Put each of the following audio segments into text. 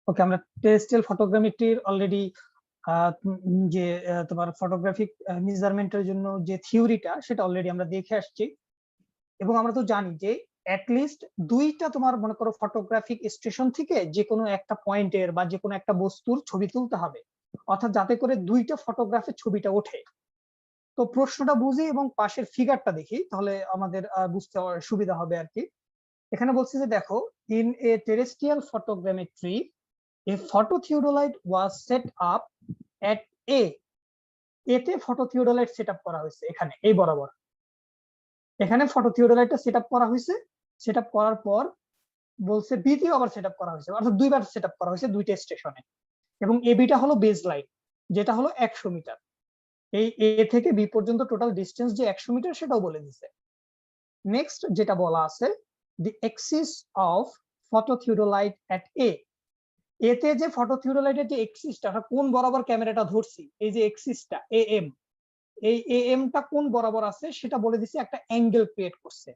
ওকে, আমরা terrestrial ফটোগ্রামেট্রির already যে তোমার ফটোগ্রাফিক মেজারমেন্টের জন্য যে থিওরিটা সেটা অলরেডি আমরা দেখে আসছি। এবং আমরা তো জানি যে অ্যাটলিস্ট দুইটা তোমার মনে করো ফটোগ্রাফিক স্টেশন থেকে যে কোনো একটা পয়েন্টের বা যে কোনো একটা বস্তুর ছবি তুলতে হবে, অর্থাৎ যাতে করে দুইটা ফটোগ্রাফের ছবিটা ওঠে। তো প্রশ্নটা বুঝি এবং পাশের ফিগারটা দেখি, তাহলে আমাদের বুঝতে সুবিধা হবে আর কি। এখানে বলছে যে দেখো, in a terrestrial photogrammetry a phototheodolite was set up at a. এতে ফটোথিওডোলাইট সেট আপ করা হয়েছে, এখানে এই বরাবর এখানে ফটোথিওডোলাইটটা সেট আপ করা হয়েছে। সেট আপ করার পর বলছে বিতেও আবার সেট আপ করা হয়েছে, অর্থাৎ দুইবার সেট আপ করা হয়েছে দুইটা স্টেশনে। এবং এবিটা হলো বেজ লাইন, যেটা হলো 100 মিটার। এই এ থেকে বি পর্যন্ত টোটাল ডিস্টেন্স যে 100 মিটার সেটাও বলে দিছে। নেক্সট যেটা বলা আছে, দি এক্সিস অফ ফটোথিওডোলাইট এট এ। এতে যে ফটোথিওডোলাইটের যে এক্সিসটা, কোন বরাবর ক্যামেরাটা ধরছি, এই যে এক্সিসটা এএম, এই এএমটা কোন বরাবর আছে সেটা বলে দিছে, একটা অ্যাঙ্গেল ক্রিয়েট করছে।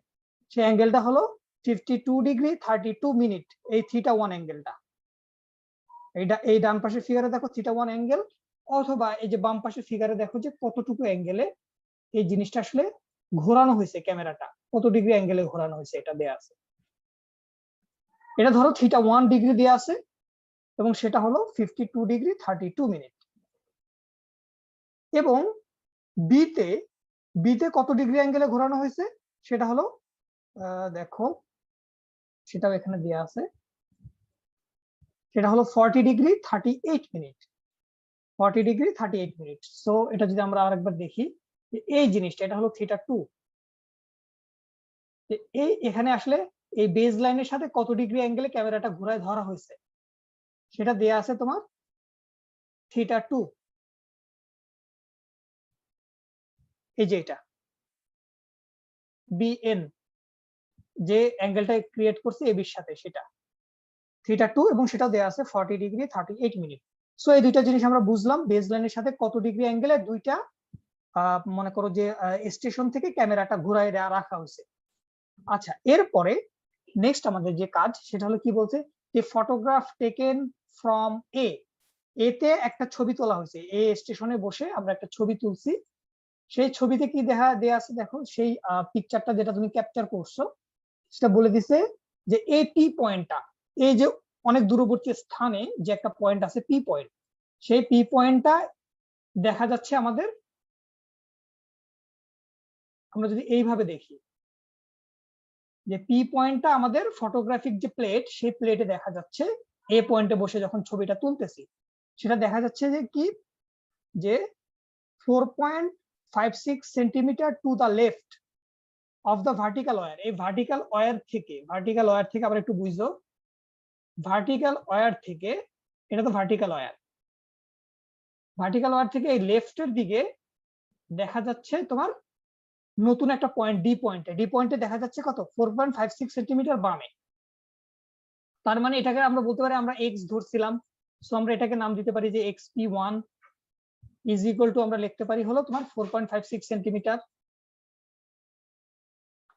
সেই অ্যাঙ্গেলটা হলো 52 ডিগ্রি 32 মিনিট, এই θ1 অ্যাঙ্গেলটা। এইটা এই ডান পাশের ফিগারে দেখো θ1 অ্যাঙ্গেল, অথবা এই যে বাম পাশের ফিগারে দেখো যে কতটুকু অ্যাঙ্গেলে এই জিনিসটা আসলে ঘোরানো হয়েছে, ক্যামেরাটা কত ডিগ্রি অ্যাঙ্গেলে ঘোরানো হয়েছে এটা দেয়া আছে। এটা ধরো θ1 ডিগ্রি দেয়া আছে এবং সেটা হলো 52 ডিগ্রি 32 মিনিট। এবং বিতে বিতে কত ডিগ্রি অ্যাঙ্গেলে ঘোরানো হয়েছে সেটা হলো দেখো, সেটাও এখানে দেয়া আছে, সেটা হলো 40 degree 38 minute. 40 degree 38 minute. So এটা যদি আমরা আরেকবার দেখি, এই জিনিসটা এটা হলো θ2। এই এখানে আসলে এই বেজ লাইনের সাথে কত ডিগ্রি অ্যাঙ্গেলে ক্যামেরাটা ঘোরায় ধরা হয়েছে সেটা দেয়া আছে তোমার θ2। এই যে এটা বিএন, যে অ্যাঙ্গেলটা ক্রিয়েট করছে এবির সাথে, সেটা θ2 এবং সেটাও দেয়া আছে 40 ডিগ্রি 38 মিনিট। সো এই দুইটা জিনিস আমরা বুঝলাম, বেজ লাইনের সাথে কত ডিগ্রি অ্যাঙ্গেলে দুইটা মনে করো যে স্টেশন থেকে ক্যামেরাটা ঘুরায় রাখা হয়েছে। আচ্ছা, এরপরে নেক্সট আমাদের যে কাজ সেটা হলো কি বলছে, যে ফটোগ্রাফ টেকেন ফ্রম এ। এতে একটা ছবি তোলা হয়েছে, এ স্টেশনে বসে আমরা একটা ছবি তুলছি। সেই ছবিতে কি দেয়া আছে দেখো, সেই পিকচারটা যেটা তুমি ক্যাপচার করছো সেটা বলে দিছে যে এই পি পয়েন্টটা, এই যে অনেক দূরবর্তী স্থানে যে একটা পয়েন্ট আছে পি পয়েন্ট, সেই পি পয়েন্টটা দেখা যাচ্ছে আমাদের, আমরা যদি এইভাবে দেখি যে পি পয়েন্টটা আমাদের ফটোগ্রাফিক যে প্লেট, সেই প্লেটে দেখা যাচ্ছে এ পয়েন্টে বসে যখন ছবিটা তুলতেছি সেটা দেখা যাচ্ছে যে কি, যে 4.56 centimeter to the left of the vertical wire. এই ভার্টিক্যাল ওয়্যার থেকে আবার একটু বুঝো, ভার্টিক্যাল ওয়্যার থেকে, এটা তো ভার্টিক্যাল ওয়্যার থেকে এই লেফটের দিকে দেখা যাচ্ছে তোমার নতুন একটা পয়েন্ট, ডি পয়েন্টে দেখা যাচ্ছে কত, 4.56 সেন্টিমিটার বামে। তার মানে এটাকে আমরা বলতে পারি, আমরা এক্স ধরছিলাম, সো আমরা এটাকে নাম দিতে পারি যে xp1 ইজ ইকুয়াল টু, আমরা লিখতে পারি হলো তোমার 4.56 সেন্টিমিটার,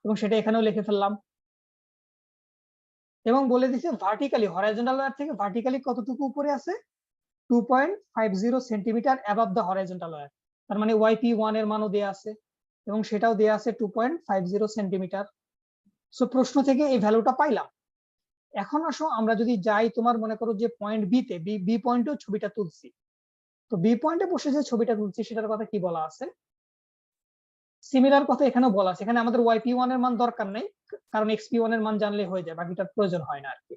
এবং সেটা এখানেও লিখে ফেললাম। এবং বলে দিচ্ছে ভার্টিক্যালি, হরাইজন্টাল ওয়্যার থেকে ভার্টিক্যালি কতটুকু উপরে আছে, 2.50 centimeter above the horizontal wire. তার মানে yp1 এর মানও দেয়া আছে এবং সেটাও দেয়া আছে 2.50 সেন্টিমিটার। সো প্রশ্ন থেকে এই ভ্যালুটা পাইলাম। এখন আসো আমরা যদি যাই তোমার মনে করো যে পয়েন্ট বি তে, বি পয়েন্টেও ছবিটা তুলছি, তো বি পয়েন্টে বসে যে ছবিটা তুলছি সেটার কথা কি বলা আছে, সিমিলার কথা এখানেও বলা আছে। এখানে আমাদের yp1 এর মান দরকার নেই, কারণ xp1 এর মান জানলে হয়ে যায়, বাকিটার প্রয়োজন হয় না আর কি,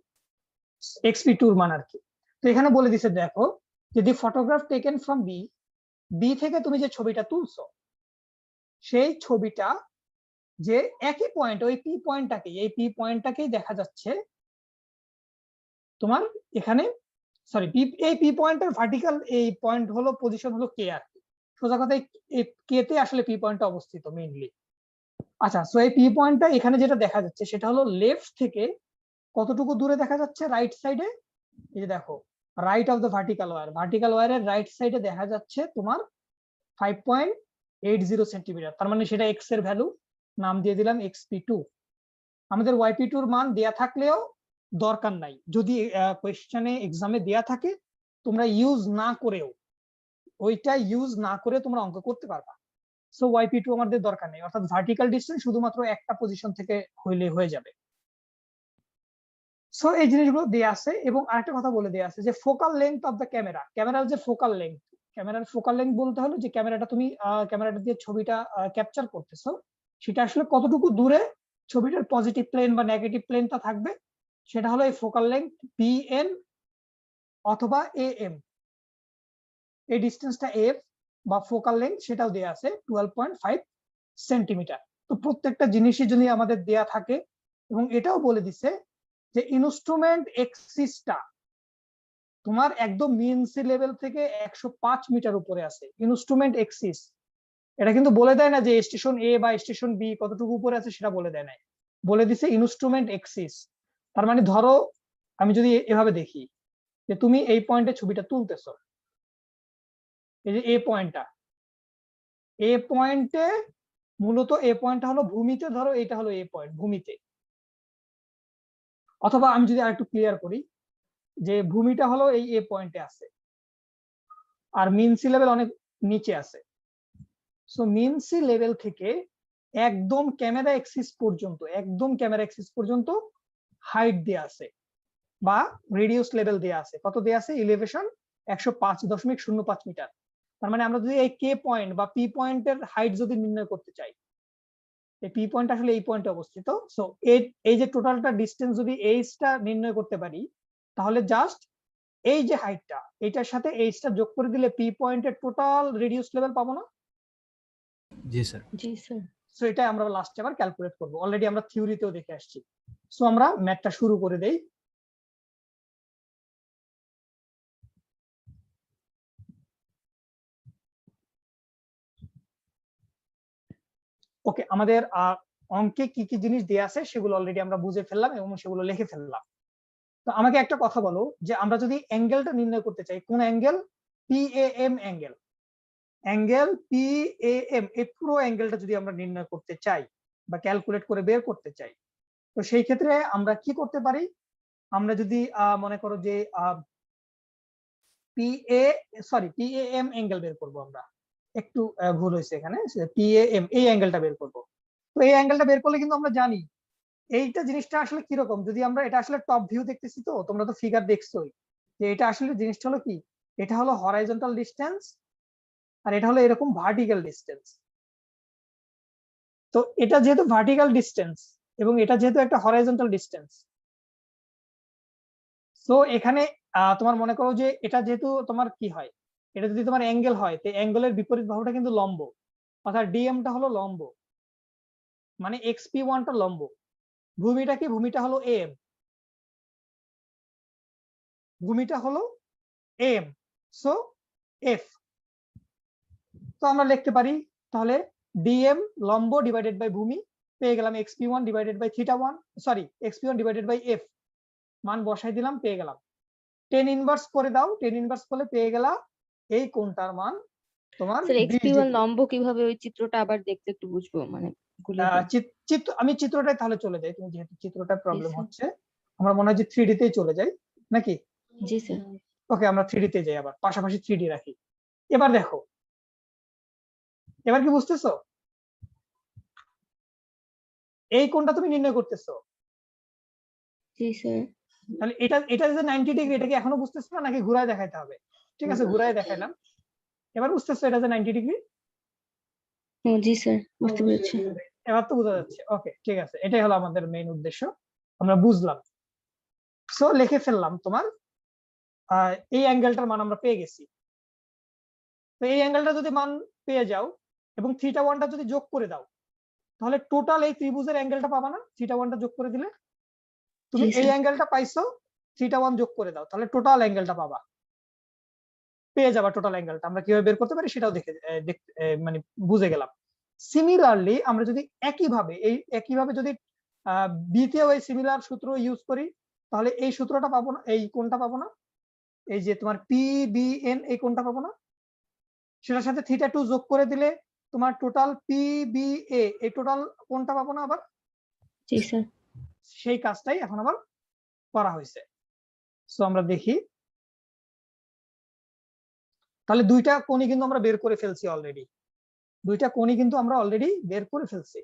xp2 এর মান আর কি। তো এখানে বলে দিছে দেখো, যদি photograph taken from B, B থেকে তুমি যে ছবিটা তুলছো সেই ছবিটা যে একই পয়েন্ট, ওই পি পয়েন্টটাকে, এই পি পয়েন্টটাকেই দেখা যাচ্ছে তোমার এখানে, সরি, এই পি পয়েন্টের ভার্টিক্যাল এই পয়েন্ট হলো, পজিশন হলো কে আর কি, সোজা কথায় কে তে আসলে পি পয়েন্টটা অবস্থিত মেইনলি। আচ্ছা, সো এই পি পয়েন্টটা এখানে যেটা দেখা যাচ্ছে সেটা হলো লেফট থেকে কতটুকু দূরে দেখা যাচ্ছে, রাইট সাইডে, এই যে দেখো, রাইট অফ দ্য ভার্টিক্যাল ওয়্যারের রাইট সাইডে দেখা যাচ্ছে তোমার 5.80 সেন্টিমিটার। তার মানে সেটা এক্স এর ভ্যালু, নাম দিয়ে দিলাম xp2। আমাদের yp2 এর মান দেয়া থাকলেও দরকার নাই। যদি কোয়েশ্চেনে এক্সামে দেয়া থাকে, তোমরা ইউজ না করেও, ওইটা ইউজ না করে তোমরা অঙ্ক করতে পারবা। সো ওয়াইপি2 আমাদের দরকার নেই, অর্থাৎ ভার্টিক্যাল ডিসটেন্স শুধুমাত্র একটা পজিশন থেকে হইলে হয়ে যাবে। সো এই জিনিসগুলো দেয়া আছে। এবং আরেকটা কথা বলে দেয়া আছে যে focal length of the camera, ক্যামেরার যে ফোকাল লেংথ, ক্যামেরার ফোকাল লেংথ বলতে হলো যে ক্যামেরাটা তুমি ক্যামেরাটা দিয়ে ছবিটা ক্যাপচার করতেছো, সেটা আসলে কতটুকু দূরে ছবিটার পজিটিভ প্লেন বা নেগেটিভ প্লেনটা থাকবে, সেটা হলো এই ফোকাল লেংথ পিএন অথবা এএম। এই ডিস্টেন্সটা এফ বা ফোকাল লেংথ সেটাও দেয়া আছে 12.5 সেন্টিমিটার। তো প্রত্যেকটা জিনিসই যদি আমাদের দেয়া থাকে, এবং এটাও বলে দিছে যে ইনস্ট্রুমেন্ট এক্সিসটা তোমার একদম মিন সি লেভেল থেকে 105 মিটার উপরে আছে। ইনস্ট্রুমেন্ট এক্সিস এটা কিন্তু বলে দেয় না যে স্টেশন এ বা স্টেশন বি কতটুকু উপরে আছে, সেটা বলে দেয় না, বলে দিছে ইনস্ট্রুমেন্ট এক্সিস। তার মানে ধরো আমি যদি এভাবে দেখি যে তুমি এই পয়েন্টে ছবিটা তুলতেছো, এই যে এ পয়েন্টটা, এ পয়েন্টে মূলত এ পয়েন্টটা হলো ভূমিতে, ধরো এটা হলো এ পয়েন্ট ভূমিতে। অথবা আমি যদি আরেকটু ক্লিয়ার করি যে ভূমিটা হলো এই এ পয়েন্টে আছে, আর মিন সি লেভেল অনেক নিচে আছে। সো মিন সি লেভেল থেকে একদম ক্যামেরা এক্সিস পর্যন্ত, একদম ক্যামেরা এক্সিস পর্যন্ত হাইট দেয়া আছে বা রেডিউস লেভেল দেয়া আছে। কত দেয়া আছে? Elevation 105.05 metre. তার মানে আমরা যদি এই কে পয়েন্ট বা পি পয়েন্টের হাইট যদি নির্ণয় করতে চাই, এই পি পয়েন্ট আসলে এই পয়েন্টে অবস্থিত। সো এই যে টোটালটা ডিসটেন্স যদি এইচটা নির্ণয় করতে পারি, তাহলে জাস্ট এই যে হাইটটা, এটার সাথে এইচটা যোগ করে দিলে পি পয়েন্টের টোটাল রেডিউস লেভেল পাবো না? জি স্যার। জি স্যার। সো এটা আমরা লাস্টে আবার ক্যালকুলেট করব, অলরেডি আমরা থিওরিতেও দেখে আসছি। সো আমরা ম্যাথটা শুরু করে দেই। ওকে, আমাদের অঙ্কে কি কি জিনিস দেয়া আছে সেগুলো অলরেডি আমরা বুঝে ফেললাম এবং সেগুলো লিখে ফেললাম। তো আমাকে একটা কথা বলো যে আমরা যদি অ্যাঙ্গেলটা নির্ণয় করতে চাই, কোন angle? PAM angle. Angle PAM, এই পুরো অ্যাঙ্গেলটা যদি আমরা নির্ণয় করতে চাই বা ক্যালকুলেট করে বের করতে চাই, তো সেই ক্ষেত্রে আমরা কি করতে পারি? আমরা যদি মনে করো যে পিএএম অ্যাঙ্গেল বের করব, আমরা একটু ভুল হয়েছে এখানে, পিএএম এই অ্যাঙ্গেলটা বের করব। তো এই অ্যাঙ্গেলটা বের করলে কিন্তু আমরা জানি এইটা জিনিসটা আসলে কিরকম। যদি আমরা এটা আসলে টপ ভিউ দেখতেছি, তো তোমরা তো ফিগার দেখছোই যে এটা আসলে জিনিসটা হলো কি, এটা হলো হরাইজন্টাল ডিসটেন্স আর এটা হলো এরকম ভার্টিক্যাল ডিসটেন্স। তো এটা যেহেতু ভার্টিক্যাল ডিসটেন্স এবং এটা যেহেতু একটা হরাইজন্টাল ডিসটেন্স, সো এখানে তোমার মনে করো যে এটা যেহেতু তোমার কি হয়, এটা যদি তোমার অ্যাঙ্গেল হয়, তো অ্যাঙ্গেলের বিপরীত বাহুটা কিন্তু লম্ব, অর্থাৎ ডিএমটা হলো লম্ব, মানে এক্সপি1টা লম্ব। ভূমিটা কি? ভূমিটা হলো এম, ভূমিটা হলো এম। সো এফ, তো আমরা লিখতে পারি তাহলে ডিএম লম্ব ডিভাইডেড বাই ভূমি, পেয়ে গেলাম এক্সপি1 ডিভাইডেড বাই থিটা1, সরি এক্সপি1 ডিভাইডেড বাই এফ, মান বসাই দিলাম, পেয়ে গেলাম। টেন ইনভার্স করে দাও, টেন ইনভার্স করলে পেয়ে গেলা এই কোণটার মান তোমার স্যার 20 এক্সপি1 ডিগ্রি। লম্ব কিভাবে, ওই চিত্রটা আবার দেখতে একটু বুঝবো, মানে আমি চিত্রটাই তাহলে চলে যাই, তুমি যেহেতু চিত্রটা প্রবলেম স্যার। হচ্ছে, আমরা মনে হয় যে 3D তেই চলে যাই নাকি? জি স্যার। ওকে, আমরা 3D তে যাই, আবার পাশাপাশি 3D রাখি। এবার দেখো, এবার কি বুঝতেছো? এই কোণটা তুমি নির্ণয় করতেছো, জি স্যার। তাহলে এটা যে 90 ডিগ্রি, এটা কি এখনো বুঝতেছো না নাকি ঘুরায় দেখাইতে হবে? ঠিক আছে, ঘুরায় দেখাইলাম। এবার বুঝতেছো এটা যে 90 ডিগ্রি? জি স্যার, বুঝতে পেরেছি। এবার তো বোঝা যাচ্ছে। ওকে, ঠিক আছে, এটাই হলো আমাদের মেইন উদ্দেশ্য, আমরা বুঝলাম। সো লিখে ফেললাম তোমার এই অ্যাঙ্গেলটার মান আমরা পেয়ে গেছি। তো এই অ্যাঙ্গেলটা যদি মান পেয়ে যাও এবং থিটা1টা যদি যোগ করে দাও, তাহলে টোটাল এই ত্রিভুজের অ্যাঙ্গেলটা পাবা না? থিটা1টা যোগ করে দিলে তুমি জি এই স্যার। অ্যাঙ্গেলটা পাইছো, থিটা1 যোগ করে দাও, তাহলে টোটাল অ্যাঙ্গেলটা পাবা, পেয়ে যাবা টোটাল অ্যাঙ্গেলটা। আমরা কিভাবে বের করতে পারি সেটাও মানে বুঝে গেলাম। সিমিলারলি আমরা যদি একইভাবে যদি বিতেও এই সিমিলার সূত্র ইউজ করি, তাহলে এই সূত্রটা পাবো না, এই কোণটা পাবো না, এই যে তোমার পিবিএন, এই কোণটা পাবো না, সেটার সাথে থিটা2 যোগ করে দিলে তোমার টোটাল পিবিএ, এই টোটাল কোণটা পাবো না আবার? জি স্যার। সেই কাজটাই এখন আবার করা হয়েছে। সো আমরা দেখি, তাহলে দুইটা কোণই কিন্তু আমরা বের করে ফেলছি অলরেডি, দুইটা কোণই কিন্তু আমরা অলরেডি বের করে ফেলছি।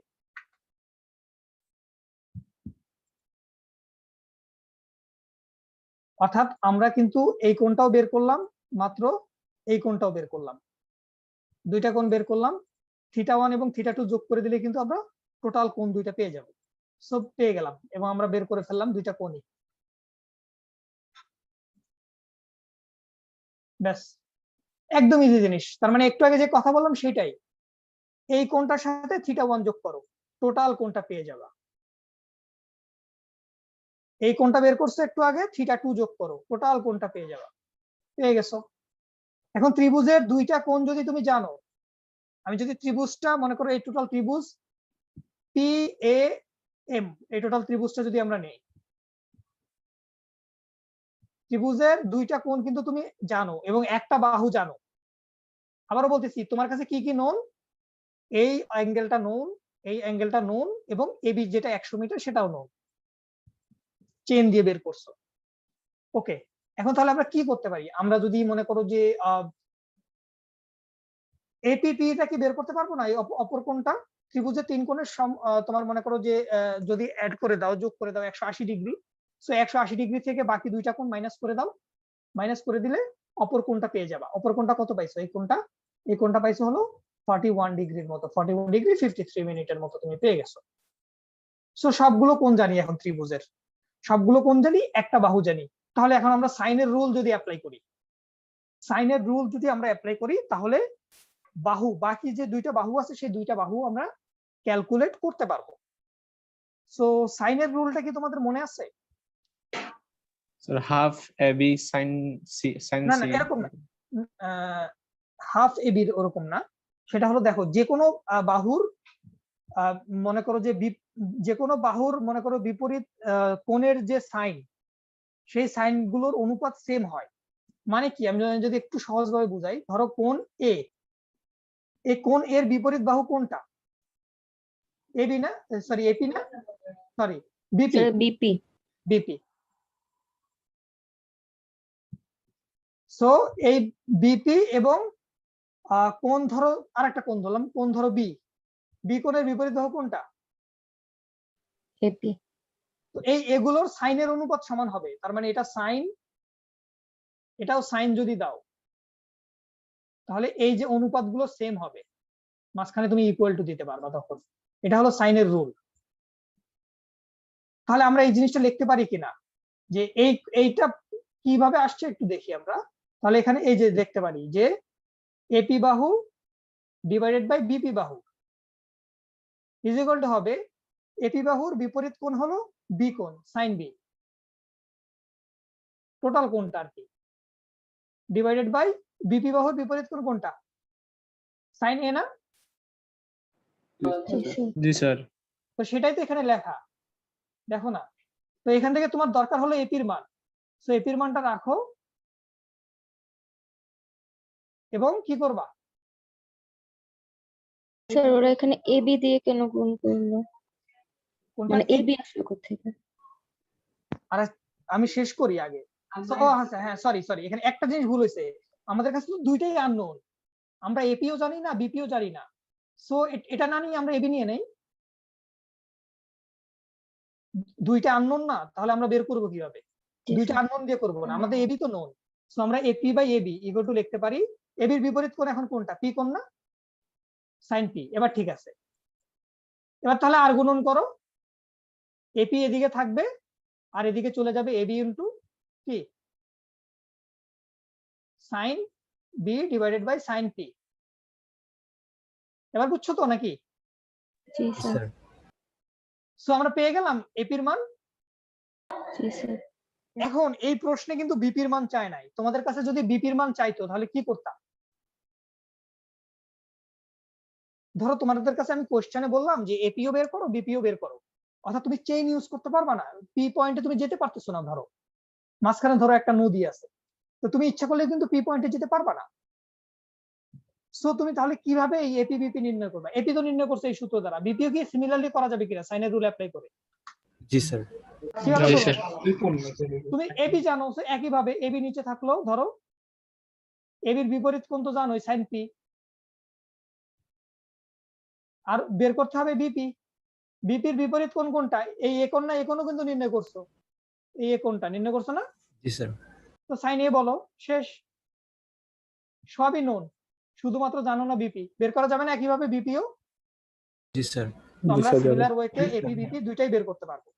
অর্থাৎ আমরা কিন্তু এই কোণটাও বের করলাম, মাত্র এই কোণটাও বের করলাম, দুইটা কোণ বের করলাম। θ1 এবং θ2 যোগ করে দিলে কিন্তু আমরা টোটাল কোণ দুইটা পেয়ে যাব। সো পেয়ে গেলাম এবং আমরা বের করে ফেললাম দুইটা কোণই। ব্যাস, একদম ইজি জিনিস। তার মানে একটু আগে যে কথা বললাম সেটাই, এই কোণটার সাথে θ1 যোগ করো, টোটাল কোণটা পেয়ে যাবা। এই কোণটা বের করছো একটু আগে, θ2 যোগ করো, টোটাল কোণটা পেয়ে যাবা। পেয়ে গেছো। এখন ত্রিভুজের দুইটা কোণ যদি তুমি জানো, আমি যদি ত্রিভুজটা মনে করো, এই টোটাল ত্রিভুজ পি এ এম, এই টোটাল ত্রিভুজটা যদি আমরা নেই, ত্রিভুজের দুইটা কোণ কিন্তু তুমি জানো এবং একটা বাহু জানো। আবারও বলতেছি, তোমার কাছে কি কি নোন? এই অ্যাঙ্গেলটা নোন, এই অ্যাঙ্গেলটা নোন, এবং এবি যেটা 100 মিটার সেটাও নোন, চেন দিয়ে বের করছো। ওকে, এখন তাহলে আমরা কি করতে পারি? আমরা যদি মনে করো যে এপিপিটা কি বের করতে পারবো না? এই অপর কোণটা, ত্রিভুজের তিন কোণের তোমার মনে করো যে যদি অ্যাড করে দাও, যোগ করে দাও 180 ডিগ্রি, সো 180 ডিগ্রি থেকে বাকি দুইটা কোণ মাইনাস করে দাও, মাইনাস করে দিলে অপর কোণটা পেয়ে যাবা। অপর কোণটা কত পাইছো? এই কোণটা পাইছো হলো 41 ডিগ্রির মতো, 41 ডিগ্রি 53 মিনিটের মতো তুমি পেয়ে গেছো। সো সবগুলো কোণ জানি এখন ত্রিভুজের, সবগুলো কোণ জানি, একটা বাহু জানি। তাহলে এখন আমরা সাইনের রুল যদি অ্যাপ্লাই করি, সাইনের রুল যদি আমরা অ্যাপ্লাই করি, তাহলে বাহু, বাকি যে দুইটা বাহু আছে সেই দুইটা বাহু আমরা ক্যালকুলেট করতে পারবো। সো সাইনের রুলটা কি তোমাদের মনে আছে? Sir half AB sine C, sine না সি। না, এরকম না, হাফ এবির ওরকম না। সেটা হলো, দেখো, যে কোনো বাহুর মনে করো যে যে কোনো বাহুর মনে করো বিপরীত কোণের যে সাইন, সেই সাইন গুলোর অনুপাত সেম হয়। মানে কি, আমি যদি একটু সহজভাবে বুঝাই, ধরো কোণ এ, এই কোণ এর বিপরীত বাহু কোনটা? এবি না, সরি এপি না, sorry BP, sir BP. BP. So এই বিপি এবং কোণ ধরো, আরেকটা কোণ ধরলাম, কোণ ধরো বি, বি কোণের বিপরীত বাহু কোনটা? এপি। তো এই এগুলোর সাইনের অনুপাত সমান হবে। তার মানে এটা সাইন, এটাও সাইন যদি দাও, তাহলে এই যে অনুপাতগুলো সেম হবে, মাঝখানে তুমি ইকুয়াল টু দিতে পারবা তখন। এটা হলো সাইনের রুল। তাহলে আমরা এই জিনিসটা লিখতে পারি কিনা, যে এইটা কিভাবে আসছে একটু দেখি আমরা। তাহলে এখানে এই যে দেখতে পারি যে এপি বাহু ডিভাইডেড বাই বিপি বাহু ইজ ইকুয়াল টু হবে, এপি বাহুর বিপরীত কোণ হলো বি কোণ, সাইন বি, টোটাল কোণটা আর কি, ডিভাইডেড বাই বিপি বাহুর বিপরীত কোণ কোনটা? সাইন এ না? জি স্যার। তো সেটাই তো এখানে লেখা, দেখো না। তো এখান থেকে তোমার দরকার হলো এপির মান, তো এপির মানটা রাখো এবং কি করবা? স্যার ওরা এখানে এবি দিয়ে কেন গুণ করলো? কোনটা? মানে এবি আসলো কোত্থেকে? আর আমি শেষ করি আগে। ও আচ্ছা, হ্যাঁ, সরি সরি, এখানে একটা জিনিস ভুল হয়েছে। আমাদের কাছে তো দুইটাই আননোন, আমরা এপিও জানি না, বিপিও জানি না। সো এটা না নিয়ে আমরা এবি নিয়ে নেই, দুইটা আননোন না, তাহলে আমরা বের করবো কিভাবে? জি দুইটা স্যার। আননোন দিয়ে করবো না, আমাদের এবি তো নোন। সো আমরা AP by AB equal to লিখতে পারি, এবির বিপরীত কোণ এখন কোনটা? পি কোণ না, সাইন পি। এবার ঠিক আছে, এবার তাহলে আর গুণন করো, এপি এদিকে থাকবে আর এদিকে চলে যাবে এবি ইন্টু কি, sine B divided by sine P. এবার বুঝছো তো নাকি? জি স্যার। স্যার সো আমরা পেয়ে গেলাম এপির মান। জি স্যার। এখন এই প্রশ্নে কিন্তু বিপির মান চায় নাই। তোমাদের কাছে যদি বিপির মান চাইতো তাহলে কি করতাম? ধরো তোমাদের কাছে আমি কোশ্চেনে বললাম যে এপিও বের করো, বিপিও বের করো, অর্থাৎ তুমি চেইন ইউজ করতে পারবা না, পি পয়েন্টে তুমি যেতে পারতেছো না। ধরো মাঝখানে ধরো একটা নদী আছে, তো তুমি ইচ্ছা করলে কিন্তু পি পয়েন্টে যেতে পারবা না। সো তুমি তাহলে কিভাবে এই এপি বিপি নির্ণয় করবে? এপি তো নির্ণয় করছে এই সূত্র দ্বারা, বিপিও কি সিমিলারলি করা যাবে কিনা সাইনের রুল অ্যাপ্লাই করে? জি স্যার। কিভাবে জি, করবো? স্যার। তুমি এবি জানো, একইভাবে এবি নিচে থাকলো, ধরো এবির বিপরীত কোণ তো জানোই সাইন পি, আর বের করতে হবে বিপি। বিপির বিপরীত কোণ কোনটা? এই এ কোণ না, এ কোণও কিন্তু নির্ণয় করছো, এই এ কোণটা নির্ণয় করছো না? জি স্যার। তো সাইন এ বলো, শেষ। সবই নোন, শুধুমাত্র জানো না বিপি। বের করা যাবে না একইভাবে বিপিও? জি স্যার। তো আমরা সিমিলার ওয়েতে এপি বিপি দুইটাই বের করতে পারবো।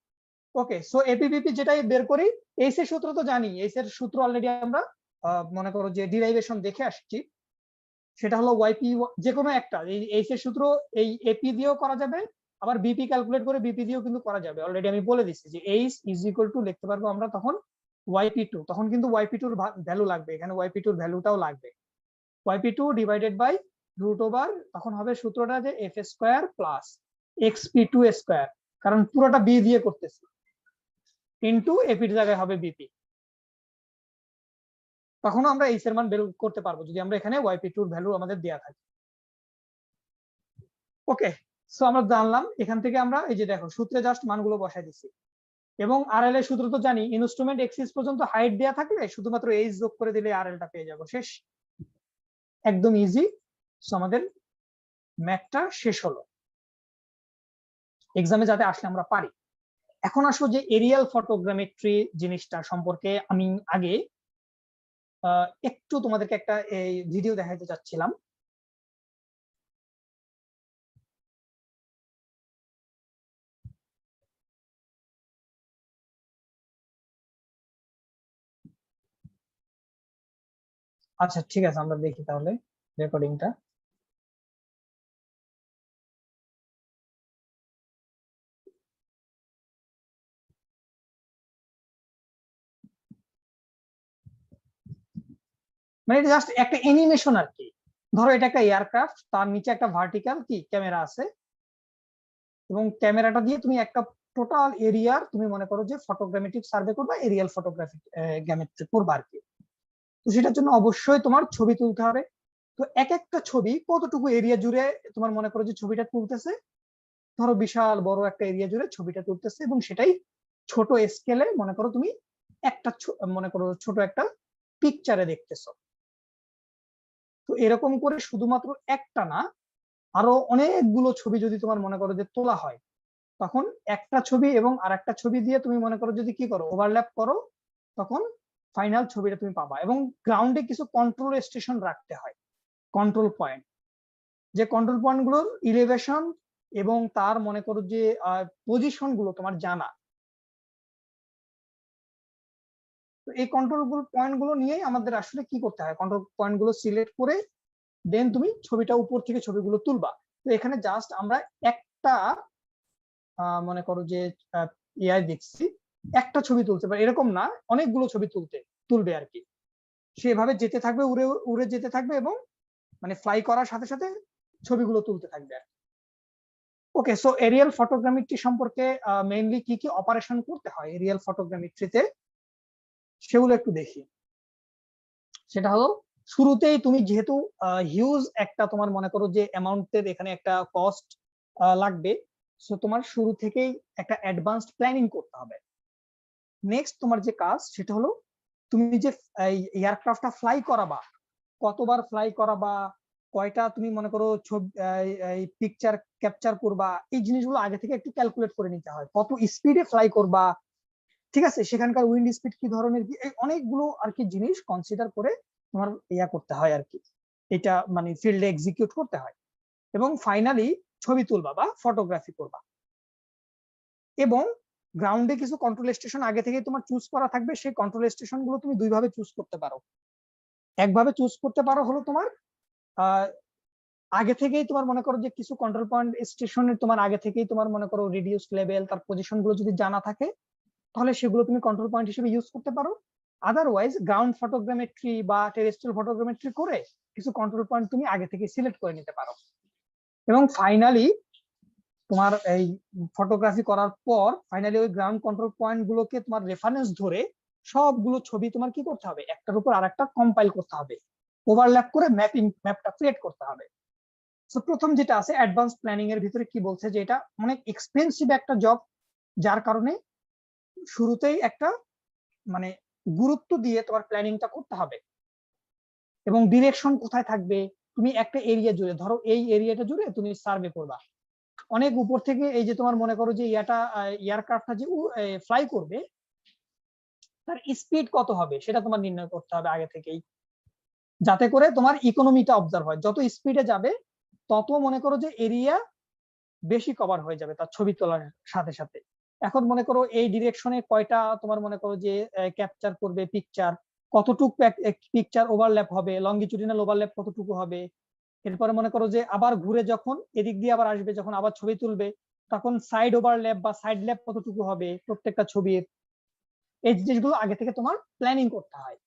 ওকে, সো এপি বিপি যেটাই বের করি, এইচ এর সূত্র তো জানি, এইচ এর সূত্র অলরেডি আমরা মনে করো যে ডিরাইভেশন দেখে আসছি। সেটা হলো ওয়াইপি, যে কোনো একটা, এই এইচ এর সূত্র এই এপি দিয়েও করা যাবে, আবার বিপি ক্যালকুলেট করে বিপি দিয়েও কিন্তু করা যাবে। অলরেডি আমি বলে দিচ্ছি যে এইচ ইজ ইকুয়াল টু লিখতে পারবো আমরা তখন ওয়াইপি2, তখন কিন্তু ওয়াইপি2 এর ভ্যালু লাগবে, এখানে ওয়াইপি2 এর ভ্যালুটাও লাগবে। ওয়াইপি2 ডিভাইডেড বাই রুট ওভার, তখন হবে সূত্রটা যে এফ স্কয়ার প্লাস এক্সপি2 স্কয়ার, কারণ পুরোটা বি দিয়ে করতেছি, ইনটু এপির জায়গায় হবে বিপি। তখনও আমরা এইচ এর মান বের করতে পারবো যদি আমরা এখানে ওয়াইপি2 এর ভ্যালু আমাদের দেয়া থাকে। ওকে, সো আমরা জানলাম, এখান থেকে আমরা এই যে দেখো সূত্রে জাস্ট মানগুলো বসাই দিচ্ছি। এবং আরএল এর সূত্র তো জানি, ইনস্ট্রুমেন্ট এক্সিস পর্যন্ত হাইট দেয়া থাকলে শুধুমাত্র এইচ যোগ করে দিলে আরএলটা পেয়ে যাবো, শেষ। একদম ইজি। সো আমাদের ম্যাথটা শেষ হলো, এক্সামে যাতে আসলে আমরা পারি। এখন আসো যে এরিয়াল ফটোগ্রামেট্রি জিনিসটা সম্পর্কে আমি আগে একটু তোমাদেরকে একটা এই ভিডিও দেখাতে চাচ্ছিলাম। আচ্ছা ঠিক আছে, আমরা দেখি তাহলে রেকর্ডিংটা। মানে এটা জাস্ট একটা অ্যানিমেশন আর কি। ধরো এটা একটা এয়ারক্রাফট, তার নিচে একটা ভার্টিক্যাল কি ক্যামেরা আছে, এবং ক্যামেরাটা দিয়ে তুমি একটা টোটাল এরিয়ার তুমি মনে করো যে ফটোগ্রামেট্রিক সার্ভে করবা, এরিয়াল ফটোগ্রাফি গ্যামেট্রি করবা আর কি। তো সেটার জন্য অবশ্যই তোমার ছবি তুলতে হবে। তো এক একটা ছবি কতটুকু এরিয়া জুড়ে তোমার মনে করো যে ছবিটা তুলতেছে, ধরো বিশাল বড় একটা এরিয়া জুড়ে ছবিটা তুলতেছে, এবং সেটাই ছোট স্কেলে মনে করো তুমি একটা মনে করো ছোট একটা পিকচারে দেখতেছো। তো এরকম করে শুধুমাত্র একটা না, আরো অনেকগুলো ছবি যদি তোমার মনে করো যে তোলা হয়, তখন একটা ছবি এবং আরেকটা ছবি দিয়ে তুমি মনে করো যদি কি করো ওভারল্যাপ করো, তখন ফাইনাল ছবিটা তুমি পাবা। এবং গ্রাউন্ডে কিছু কন্ট্রোল স্টেশন রাখতে হয়, কন্ট্রোল পয়েন্ট, যে কন্ট্রোল পয়েন্ট গুলোর ইলিভেশন এবং তার মনে করো যে পজিশন গুলো তোমার জানা। তো এই কন্ট্রোল পয়েন্ট গুলো নিয়েই আমাদের আসলে কি করতে হয়, কন্ট্রোল পয়েন্ট গুলো সিলেক্ট করে দেন তুমি ছবিটা উপর থেকে ছবিগুলো তুলবা। তো এখানে জাস্ট আমরা একটা মনে করো যে এআই দেখছি, একটা ছবি তুলতে পারে এরকম না, অনেকগুলো ছবি তুলবে আর কি। সেভাবে যেতে থাকবে, উড়ে উড়ে যেতে থাকবে, এবং মানে ফ্লাই করার সাথে সাথে ছবিগুলো তুলতে থাকবে আর কি। ওকে, সো এরিয়াল ফটোগ্রামেট্রি সম্পর্কে মেইনলি কি কি অপারেশন করতে হয় এরিয়াল ফটোগ্রামেট্রিতে, সেগুলো একটু দেখি। সেটা হলো, শুরুতেই তুমি যেহেতু হিউজ একটা তোমার মনে করো যে অ্যামাউন্টের এখানে একটা কস্ট লাগবে, সো তোমার শুরু থেকেই একটা অ্যাডভান্সড প্ল্যানিং করতে হবে। নেক্সট তোমার যে কাজ সেটা হলো, তুমি যে এয়ারক্রাফটটা ফ্লাই করাবা, কতবার ফ্লাই করাবা, কয়টা তুমি মনে করো ছবি পিকচার ক্যাপচার করবা, এই জিনিসগুলো আগে থেকে একটু ক্যালকুলেট করে নিতে হয়। কত স্পিডে ফ্লাই করবা, ঠিক আছে, সেখানকার উইন্ড স্পিড কি ধরনের, কি এই অনেকগুলো আর কি জিনিস কনসিডার করে তোমার ইয়া করতে হয় আর কি, এটা মানে ফিল্ডে এক্সিকিউট করতে হয়। এবং ফাইনালি ছবি তুলবা বা ফটোগ্রাফি করবা। এবং গ্রাউন্ডে কিছু কন্ট্রোল স্টেশন আগে থেকে তোমার চুজ করা থাকবে, সেই কন্ট্রোল স্টেশন গুলো তুমি দুই ভাবে চুজ করতে পারো। একভাবে চুজ করতে পারো হলো তোমার আগে থেকেই তোমার মনে করো যে কিছু কন্ট্রোল পয়েন্ট স্টেশনের তোমার আগে থেকেই তোমার মনে করো রিডিউস লেভেল, তার পজিশন গুলো যদি জানা থাকে, তাহলে সেগুলো তুমি কন্ট্রোল পয়েন্ট হিসেবে ইউজ করতে পারো। আদারওয়াইজ গ্রাউন্ড ফটোগ্রামেট্রি বা টেরেস্ট্রিয়াল ফটোগ্রামেট্রি করে কিছু কন্ট্রোল পয়েন্ট তুমি আগে থেকে সিলেক্ট করে নিতে পারো। এবং ফাইনালি তোমার এই ফটোগ্রাফি করার পর ফাইনালি ওই গ্রাউন্ড কন্ট্রোল পয়েন্ট গুলোকে তোমার রেফারেন্স ধরে সবগুলো ছবি তোমার কি করতে হবে, একটার উপর আরেকটা কম্পাইল করতে হবে, ওভারল্যাপ করে ম্যাপটা ক্রিয়েট করতে হবে। তো প্রথম যেটা আছে অ্যাডভান্স প্ল্যানিং এর ভিতরে কি বলছে যে এটা অনেক এক্সপেন্সিভ একটা জব, যার কারণে শুরুতেই একটা মানে গুরুত্ব দিয়ে তোমার প্ল্যানিংটা করতে হবে, এবং ডিরেকশন কোথায় থাকবে, তুমি একটা এরিয়া জুড়ে, ধরো এই এরিয়াটা জুড়ে তুমি সার্ভে করবা, অনেক উপর থেকে এই যে তোমার মনে করো যে এয়ারক্রাফটটা যে ফ্লাই করবে তার স্পিড কত হবে সেটা তোমার নির্ণয় করতে হবে আগে থেকেই, যাতে করে তোমার ইকোনমিটা অবজার্ভ হয়। যত স্পিডে যাবে তত মনে করো যে এরিয়া বেশি কভার হয়ে যাবে তার ছবি তোলার সাথে সাথে। এখন মনে করো এই ডিরেকশনে কয়টা তোমার মনে করো যে ক্যাপচার করবে পিকচার, কতটুকু পিকচার ওভারল্যাপ হবে, লঙ্গিচুডিনাল ওভারল্যাপ কতটুকু হবে, এরপরে মনে করো যে আবার ঘুরে যখন এদিক দিয়ে আবার আসবে, যখন আবার ছবি তুলবে তখন সাইড ওভারল্যাপ বা সাইড ল্যাপ কতটুকু হবে প্রত্যেকটা ছবির, এই জিনিসগুলো আগে থেকে তোমার প্ল্যানিং করতে হয়।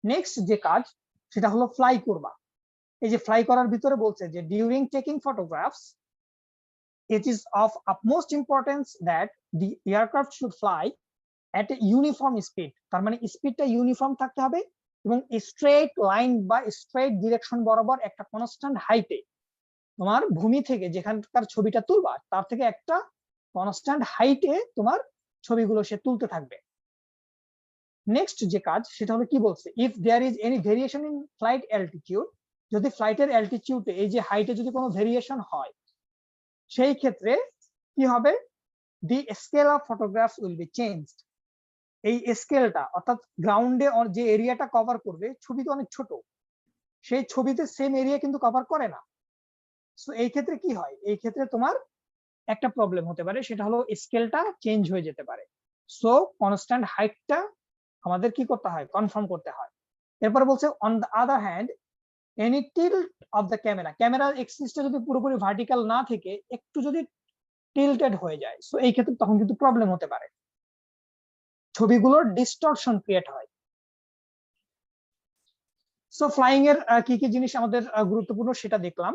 নেক্সট যে কাজ সেটা হলো ফ্লাই করবা। এই যে ফ্লাই করার ভিতরে বলছে যে during taking photographs it is of utmost importance that the aircraft should fly at a uniform speed, তার মানে স্পিডটা ইউনিফর্ম থাকতে হবে এবং স্ট্রেট লাইন বা স্ট্রেট ডিরেকশন বরাবর একটা কনস্ট্যান্ট হাইটে, তোমার ভূমি থেকে যেখানকার ছবিটা তুলবা তার থেকে একটা কনস্ট্যান্ট হাইটে তোমার ছবিগুলো সে তুলতে থাকবে। নেক্সট যে কাজ সেটা হলো কি বলছে, if there is any variation in flight altitude, যদি ফ্লাইটের অ্যালটিটিউডে এই যে হাইটে যদি কোনো ভেরিয়েশন হয় সেই ক্ষেত্রে কি হবে, the scale of photographs will be changed. এই স্কেলটা অর্থাৎ গ্রাউন্ডে যে এরিয়াটা কভার করবে, ছবি তো অনেক ছোট, সেই ছবিতে সেম এরিয়া কিন্তু কভার করে না। সো এই ক্ষেত্রে কি হয়, এই ক্ষেত্রে তোমার একটা প্রবলেম হতে পারে, সেটা হলো স্কেলটা চেঞ্জ হয়ে যেতে পারে। সো কনস্ট্যান্ট হাইটটা আমাদের কি করতে হয়, কনফার্ম করতে হয়। এরপরে বলছে on the other hand any tilt of the camera, ক্যামেরার এক্সিসটা যদি পুরোপুরি ভার্টিক্যাল না থেকে একটু যদি টিল্টেড হয়ে যায়, সো এই ক্ষেত্রে তখন কিন্তু প্রবলেম হতে পারে, ছবিগুলোর ডিস্টরশন ক্রিয়েট হয়। সো ফ্লাইং এর কি কি জিনিস আমাদের গুরুত্বপূর্ণ সেটা দেখলাম।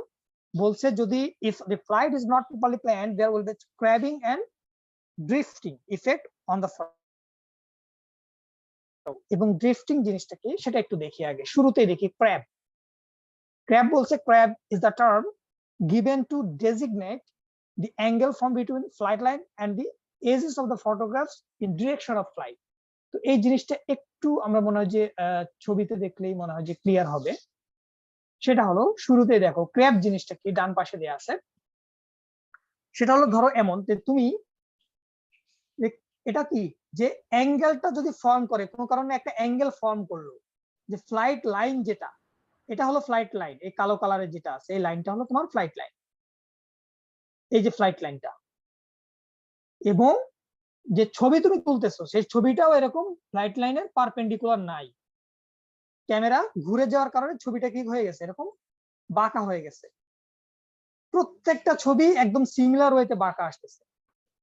বলছে যদি if the flight is not properly planned there will be crabbing and drifting effect on the photo. এবং ড্রিফটিং জিনিসটা কি সেটা একটু দেখি আগে, শুরুতেই দেখি ক্র্যাব। ক্র্যাব বলছে crab is the term given to designate the angle from between flight line and the edges of the photographs in direction of flight। তো এই জিনিসটা একটু আমরা মনে হয় যে ছবিতে দেখলেই মনে হয় যে ক্লিয়ার হবে। সেটা হলো শুরুতেই দেখো ক্র্যাব জিনিসটা কি, ডান পাশে দেয়া আছে। সেটা হলো ধরো এমন যে তুমি এটা কি, যে অ্যাঙ্গেলটা যদি ফর্ম করে, কোনো কারণে একটা অ্যাঙ্গেল ফর্ম করলো, যে ফ্লাইট লাইন যেটা, এটা হলো ফ্লাইট লাইন, এই কালো কালারের যেটা আছে এই লাইনটা হলো তোমার ফ্লাইট লাইন, এই যে ফ্লাইট লাইনটা। এবং যে ছবি তুমি তুলতেছো সেই ছবিটাও এরকম ফ্লাইট লাইনের পারপেন্ডিকুলার নাই, ক্যামেরা ঘুরে যাওয়ার কারণে ছবিটা কি হয়ে গেছে, এরকম বাঁকা হয়ে গেছে, প্রত্যেকটা ছবি একদম সিমিলার ওয়েতে বাঁকা আসতেছে।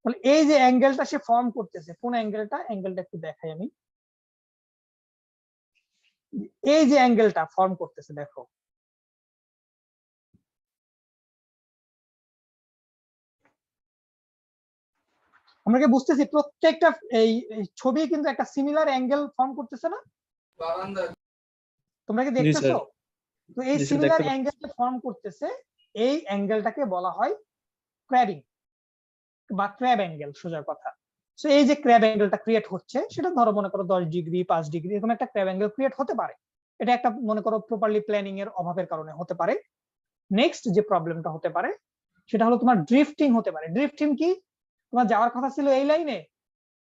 তাহলে এই যে অ্যাঙ্গেলটা সে ফর্ম করতেছে, কোন অ্যাঙ্গেলটা, অ্যাঙ্গেলটা একটু দেখাই আমি, এই যে অ্যাঙ্গেলটা ফর্ম করতেছে দেখো, আমরা কি বুঝতেছি প্রত্যেকটা এই ছবি কিন্তু একটা সিমিলার অ্যাঙ্গেল ফর্ম করতেছে না, তোমরা কি দেখতেছো? তো এই সিমিলার অ্যাঙ্গেলটা ফর্ম করতেছে, এই অ্যাঙ্গেলটাকে বলা হয় ক্র্যাবিং বা ক্র্যাব অ্যাঙ্গেল, সোজা কথা। সো এই যে ক্র্যাব অ্যাঙ্গেলটা ক্রিয়েট হচ্ছে সেটা ধরো মনে করো 10 ডিগ্রি 5 ডিগ্রি এরকম একটা ক্র্যাব অ্যাঙ্গেল ক্রিয়েট হতে পারে, এটা একটা মনে করো প্রপারলি প্ল্যানিং এর অভাবের কারণে হতে পারে। নেক্সট যে প্রবলেমটা হতে পারে সেটা হলো তোমার ড্রিফটিং হতে পারে। ড্রিফটিং কি, তোমার যাওয়ার কথা ছিল এই লাইনে,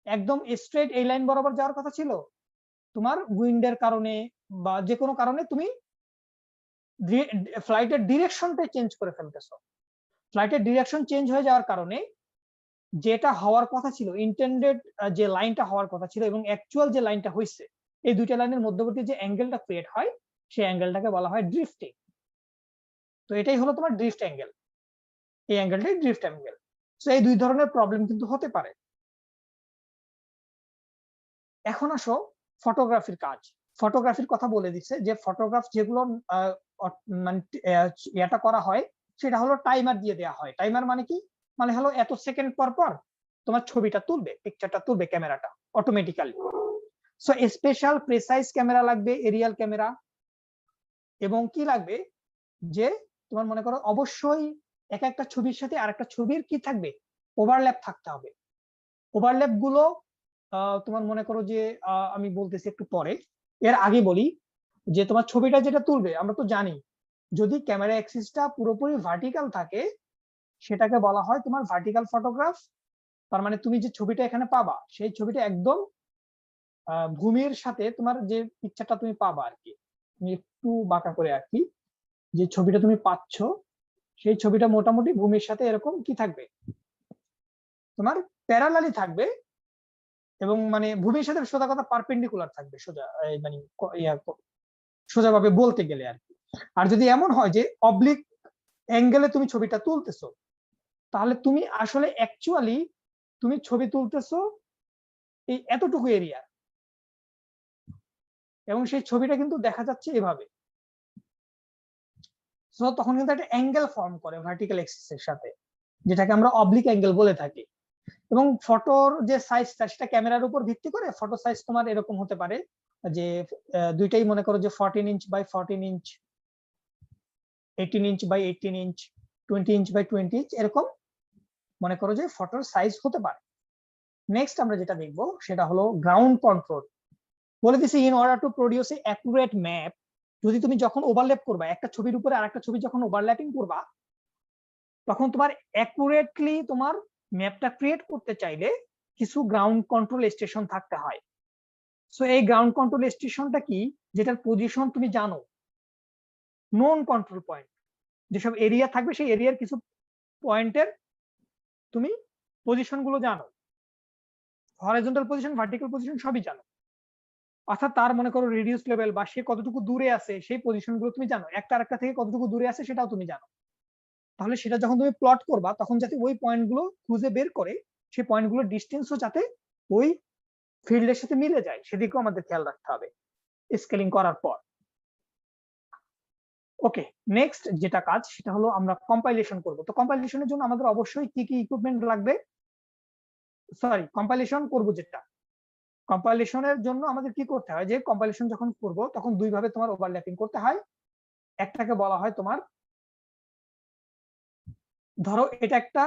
একদম স্ট্রেট এই লাইন বরাবর যাওয়ার কথা ছিল, তোমার উইন্ডের কারণে বা যে কোনো কারণে তুমি ফ্লাইটের ডিরেকশনটাই চেঞ্জ করে ফেলতেছো। ফ্লাইটের ডিরেকশন চেঞ্জ হয়ে যাওয়ার কারণে যেটা হওয়ার কথা ছিল, ইন্টেন্ডেড যে লাইনটা হওয়ার কথা ছিল এবং অ্যাকচুয়াল যে লাইনটা হয়েছে, এই দুইটা লাইনের মধ্যবর্তী যে অ্যাঙ্গেলটা ক্রিয়েট হয় সেই অ্যাঙ্গেলটাকে বলা হয় ড্রিফটিং। তো এটাই হলো তোমার ড্রিফট অ্যাঙ্গেল, এই অ্যাঙ্গেলটাই ড্রিফট অ্যাঙ্গেল। সো এই দুই ধরনের প্রবলেম কিন্তু হতে পারে। এখন আসো ফটোগ্রাফির কাজ। ফটোগ্রাফির কথা বলে দিচ্ছে যে ফটোগ্রাফ যেগুলো মানে এটা করা হয় সেটা হলো টাইমার দিয়ে দেওয়া হয়। টাইমার মানে কি, মানে হলো এত সেকেন্ড পর পর তোমার ছবিটা তুলবে, পিকচারটা তুলবে ক্যামেরাটা automatically. So special precise camera লাগবে, এরিয়াল ক্যামেরা, এবং কি লাগবে যে তোমার মনে করো অবশ্যই এক একটা ছবির সাথে আরেকটা ছবির কি থাকবে, ওভারল্যাপ থাকতে হবে। ওভারল্যাপ গুলো তোমার মনে করো যে আমি বলতেছি একটু পরে, এর আগে বলি যে তোমার ছবিটা যেটা তুলবে, আমরা তো জানি যদি ক্যামেরা অ্যাক্সিসটা পুরোপুরি ভার্টিক্যাল থাকে সেটাকে বলা হয় তোমার ভার্টিক্যাল ফটোগ্রাফ। তার মানে তুমি যে ছবিটা এখানে পাবা সেই ছবিটা একদম ভূমির সাথে তোমার যে পিকচারটা তুমি পাবা আর কি, আমি একটু বাঁকা করে আঁকি, যে ছবিটা তুমি পাচ্ছ সেই ছবিটা মোটামুটি ভূমির সাথে এরকম কি থাকবে, তোমার প্যারালালি থাকবে, এবং মানে ভূমির সাথে সোজা কথা পারপেন্ডিকুলার থাকবে, সোজা মানে সোজাভাবে বলতে গেলে আর কি। আর যদি এমন হয় যে অবলিক অ্যাঙ্গেলে তুমি ছবিটা তুলতেছো, তাহলে তুমি আসলে অ্যাকচুয়ালি তুমি ছবি তুলতেছো এই এতটুকু এরিয়া, এবং সেই ছবিটা কিন্তু দেখা যাচ্ছে এভাবে। সো তখন কিন্তু একটা অ্যাঙ্গেল ফর্ম করে ভার্টিক্যাল অ্যাক্সিসের সাথে, যেটাকে আমরা অবলিক অ্যাঙ্গেল বলে থাকি। এবং ফটোর যে সাইজটা সেটা ক্যামেরার উপর ভিত্তি করে ফটো সাইজ তোমার এরকম হতে পারে যে দুইটাই মনে করো যে 14 inch by 14 inch, 18 inch by 18 inch, 20 inch by 20 inch, এরকম মনে করো যে ফটোর সাইজ হতে পারে। নেক্সট আমরা যেটা দেখবো সেটা হলো গ্রাউন্ড কন্ট্রোল। বলে দিছি in order to produce A accurate map, যদি তুমি যখন ওভারল্যাপ করবা একটা ছবির উপরে আরেকটা ছবি যখন ওভারল্যাপিং করবা, তখন তোমার অ্যাকুরেটলি তোমার ম্যাপটা ক্রিয়েট করতে চাইলে কিছু গ্রাউন্ড কন্ট্রোল স্টেশন থাকতে হয়। সো এই গ্রাউন্ড কন্ট্রোল স্টেশনটা কি, যেটার পজিশন তুমি জানো, নোন কন্ট্রোল পয়েন্ট, যেসব এরিয়া থাকবে সেই এরিয়ার কিছু পয়েন্টের তুমি পজিশন গুলো জানো, হরাইজন্টাল পজিশন, ভার্টিক্যাল পজিশন সবই জানো। অর্থাৎ তার মনে করো রেডিউস লেভেল বা সে কতটুকু দূরে আছে সেই পজিশন গুলো তুমি জানো, একটা আরেকটা থেকে কতটুকু দূরে আছে সেটাও তুমি জানো। তাহলে সেটা যখন তুমি প্লট করবা তখন যাতে ওই পয়েন্ট গুলো খুঁজে বের করে সেই পয়েন্ট গুলোর ডিস্টেন্সও যাতে ওই ফিল্ডের সাথে মিলে যায় সেদিকেও আমাদের খেয়াল রাখতে হবে স্কেলিং করার পর। ওকে, নেক্সট যেটা কাজ সেটা হলো আমরা কম্পাইলেশন করব। তো কম্পাইলেশনের জন্য আমাদের অবশ্যই কি কি ইকুইপমেন্ট লাগবে, সরি কম্পাইলেশন করব যেটা, কম্পাইলেশনের জন্য আমাদের কি করতে হয়, যে কম্পাইলেশন যখন করব তখন দুই ভাবে তোমার ওভারল্যাপিং করতে হয়। একটাকে বলা হয় তোমার, ধরো এটা একটা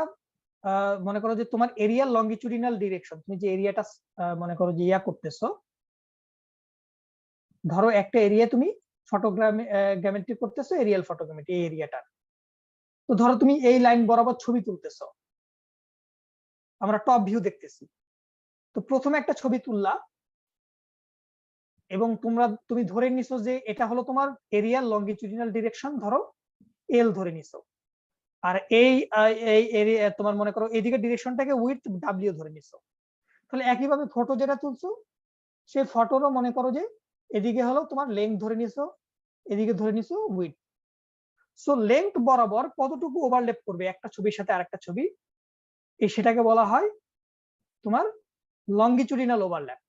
মনে করো যে তোমার এরিয়াল লঙ্গিচুডিনাল ডিরেকশন, তুমি যে এরিয়াটা মনে করো যে ইয়া করতেছো, ধরো একটা এরিয়া তুমি ফটোগ্রামেট্রি করতেছো, এরিয়াল ফটোগ্রামেট্রি এই এরিয়াটা। তো ধরো তুমি এই লাইন বরাবর ছবি তুলতেছো, আমরা টপ ভিউ দেখতেছি। তো প্রথমে একটা ছবি তুললা এবং তুমি ধরে নিছো যে এটা হলো তোমার এরিয়াল লঙ্গিচুডিনাল ডিরেকশন, ধরো এল ধরে নিছো। আর এই এরিয়া তোমার মনে করো এইদিকে ডিরেকশনটাকে উইথ ডাব্লিউ ধরে নিছো। তাহলে একইভাবে ফটো যেটা তুলছো সেই ফটোরও মনে করো যে এদিকে হলো তোমার লেন্থ ধরে নিছো, এদিকে ধরে নিছো উইথ। সো লেন্থ বরাবর কতটুকু ওভারল্যাপ করবে একটা ছবির সাথে আরেকটা ছবি, সেটাকে বলা হয় তোমার লঙ্গিচুডিনাল ওভারল্যাপ,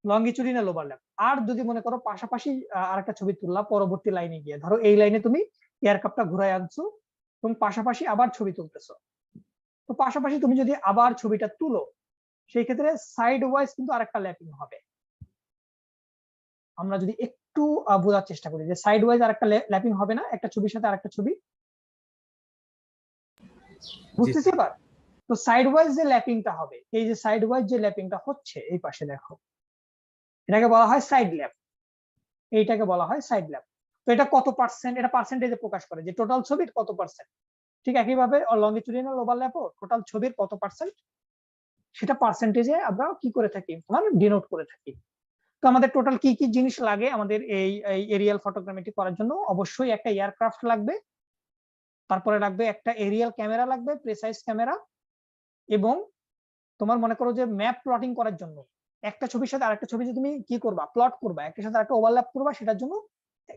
লঙ্গিচুডিনাল ওভারল্যাপ। আর যদি মনে করো পাশাপাশি আরেকটা ছবি তুললা পরবর্তী লাইনে গিয়ে, ধরো এই লাইনে তুমি এয়ারক্রাফটটা ঘুরায় আনছো এবং পাশাপাশি আবার ছবি তুলতেছো, তো পাশাপাশি তুমি যদি আবার ছবিটা তুলো সেই ক্ষেত্রে সাইড ওয়াইজ কিন্তু আরেকটা ল্যাপিং হবে। আমরা যদি একটু বোঝার চেষ্টা করি যে সাইড ওয়াইজ আরেকটা ল্যাপিং হবে না একটা ছবির সাথে আরেকটা ছবি, বুঝতেছি এবার? তো সাইড ওয়াইজ যে ল্যাপিংটা হবে, এই যে সাইড ওয়াইজ যে ল্যাপিংটা হচ্ছে এই পাশে দেখো, এটাকে বলা হয় সাইড ল্যাপ, এইটাকে বলা হয় সাইড ল্যাপ। তো এটা কত পার্সেন্ট, এটা পার্সেন্টেজে প্রকাশ করে যে টোটাল ছবির কত পার্সেন্ট। ঠিক একইভাবে লঙ্গিচুডিনাল ওভারল্যাপও টোটাল ছবির কত পার্সেন্ট সেটা পার্সেন্টেজে আমরা কি করে থাকি, মানে ডিনোট করে থাকি। তো আমাদের টোটাল কি কি জিনিস লাগে আমাদের এই এরিয়াল ফটোগ্রামেট্রি করার জন্য? অবশ্যই একটা এয়ারক্রাফট লাগবে, তারপরে লাগবে একটা এরিয়াল ক্যামেরা লাগবে, প্রেসাইজ ক্যামেরা, এবং তোমার মনে করো যে ম্যাপ প্লটিং করার জন্য একটা ছবির সাথে আরেকটা ছবি যে তুমি কি করবা, প্লট করবা, একটার সাথে আরেকটা ওভারল্যাপ করবা, সেটার জন্য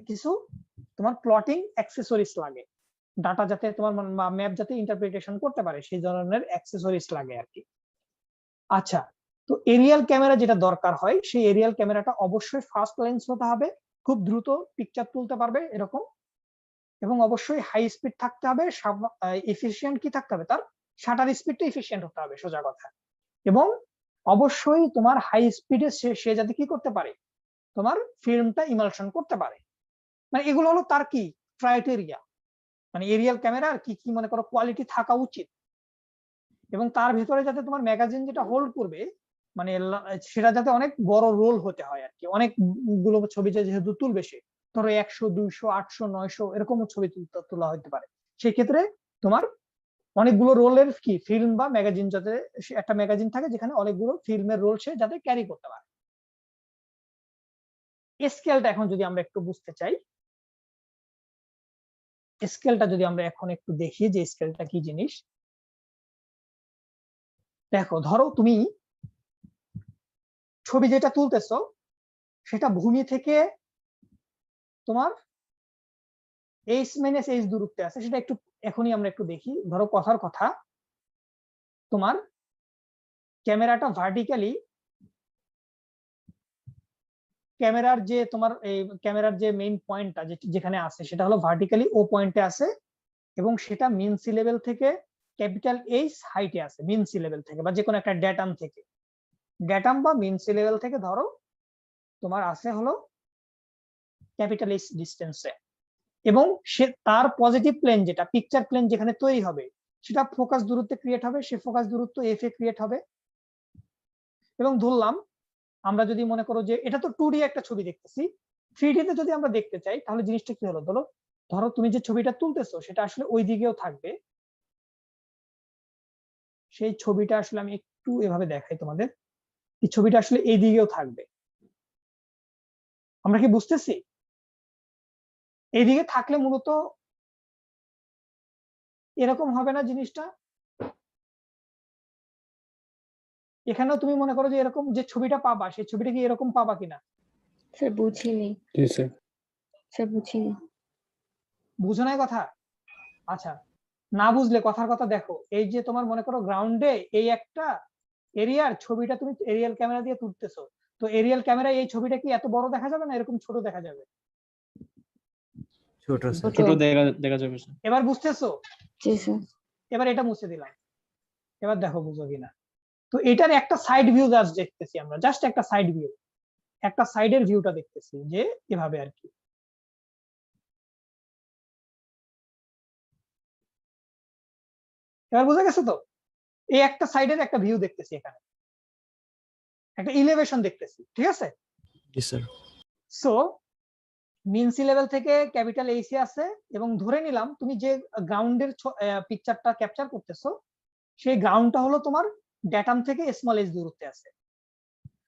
কিছু তোমার প্লটিং অ্যাক্সেসরিজ লাগে, ডাটা যাতে তোমার ম্যাপ যাতে ইন্টারপ্রিটেশন করতে পারে সেই ধরনের অ্যাক্সেসরিজ লাগে আর কি। আচ্ছা, তো এরিয়াল ক্যামেরা যেটা দরকার হয় সেই এরিয়াল ক্যামেরাটা অবশ্যই ফাস্ট লেন্স হতে হবে, খুব দ্রুত পিকচার তুলতে পারবে এরকম, এবং অবশ্যই হাই স্পিড থাকতে হবে, এফিশিয়েন্ট কি থাকতে হবে, তার শাটার স্পিডটা এফিশিয়েন্ট হতে হবে সোজা কথা। এবং অবশ্যই তোমার হাই স্পিডে সে যাতে কি করতে পারে, তোমার ফিল্মটা ইমালশন করতে পারে। মানে এগুলো হলো তার কি ক্রাইটেরিয়া, মানে এরিয়াল ক্যামেরার কি কি মনে করো কোয়ালিটি থাকা উচিত। এবং তার ভিতরে যাতে তোমার ম্যাগাজিন যেটা হোল্ড করবে মানে সেটা যাতে অনেক বড় রোল হতে হয় আর কি, অনেকগুলো ছবি যেহেতু তুলবে সে, ধরো 100 200 800 900 এরকম ছবি তোলা হতে পারে, সেক্ষেত্রে তোমার অনেকগুলো রোলের কি ফিল্ম বা ম্যাগাজিন, যাতে একটা ম্যাগাজিন থাকে যেখানে অনেকগুলো ফিল্মের রোল সে যাতে ক্যারি করতে পারে। স্কেলটা এখন যদি আমরা একটু বুঝতে চাই, স্কেলটা যদি আমরা এখন একটু দেখি যে স্কেলটা কি জিনিস। দেখো ধরো তুমি ছবি যেটা তুলতেছো সেটা ভূমি থেকে তোমার h-h দূরত্বে আছে, সেটা একটু এখনই আমরা একটু দেখি। ধরো কথার কথা, তোমার ক্যামেরাটা ভার্টিক্যালি, ক্যামেরার যে তোমার এই ক্যামেরার যে মেইন পয়েন্টটা যেখানে আছে সেটা হলো ভার্টিক্যালি ও পয়েন্টে আছে, এবং সেটা মিন সি লেভেল থেকে ক্যাপিটাল এইচ হাইটে আছে, মিন সি লেভেল থেকে বা যে কোনো একটা ড্যাটাম থেকে, ড্যাটাম বা মিন সি লেভেল থেকে ধরো তোমার আছে হলো ক্যাপিটাল এইচ ডিস্টেন্সে, এবং সে তার পজিটিভ প্লেন যেটা পিকচার প্লেন যেখানে তৈরি হবে সেটা ফোকাস দূরত্বে ক্রিয়েট হবে, সে ফোকাস দূরত্ব এফ এ ক্রিয়েট হবে। এবং ধরলাম আমরা যদি মনে করো যে এটা তো 2D একটা ছবি দেখতেছি, 3D তে যদি আমরা দেখতে চাই তাহলে জিনিসটা কি হলো, ধরো ধরো তুমি যে ছবিটা তুলতেছো সেটা আসলে ওই দিকেও থাকবে, সেই ছবিটা আসলে আমি একটু এভাবে দেখাই তোমাদের, এই ছবিটা আসলে এই দিকেও থাকবে, আমরা কি বুঝতেছি? এইদিকে থাকলে মূলত এরকম হবে না জিনিসটা, এখানেও তুমি মনে করো যে এরকম যে ছবিটা পাবা সেই ছবিটা কি এরকম পাবা কিনা? স্যার বুঝিনি, জি স্যার। স্যার বুঝিনি। বুঝো নাই কথা? আচ্ছা, না বুঝলে কথার কথা দেখো, এই যে তোমার মনে করো গ্রাউন্ডে এই একটা এরিয়ার ছবিটা তুমি এরিয়াল ক্যামেরা দিয়ে তুলতেছো, তো এরিয়াল ক্যামেরায় এই ছবিটা কি এত বড় দেখা যাবে না এরকম ছোট দেখা যাবে? ছোট স্যার। ছোট দেখা যাবে স্যার। এবার বুঝতেছো? জি স্যার। এবার এটা মুছে দিলাম, এবার দেখো বুঝো কিনা। তো এটার একটা সাইড ভিউ জাস্ট দেখতেছি আমরা, জাস্ট একটা সাইড ভিউ, একটা সাইডের ভিউটা দেখতেছি যে এভাবে আর কি। এবার বুঝা গেছে তো? এই একটা সাইডের একটা ভিউ দেখতেছি, এখানে একটা ইলিভেশন দেখতেছি, ঠিক আছে? জি স্যার। সো মিন সি লেভেল থেকে ক্যাপিটাল এইচে আছে, এবং ধরে নিলাম তুমি যে গ্রাউন্ডের পিকচারটা ক্যাপচার করতেছো সেই গ্রাউন্ডটা হলো তোমার ড্যাটাম থেকে স্মল এইচ দূরত্বে আছে।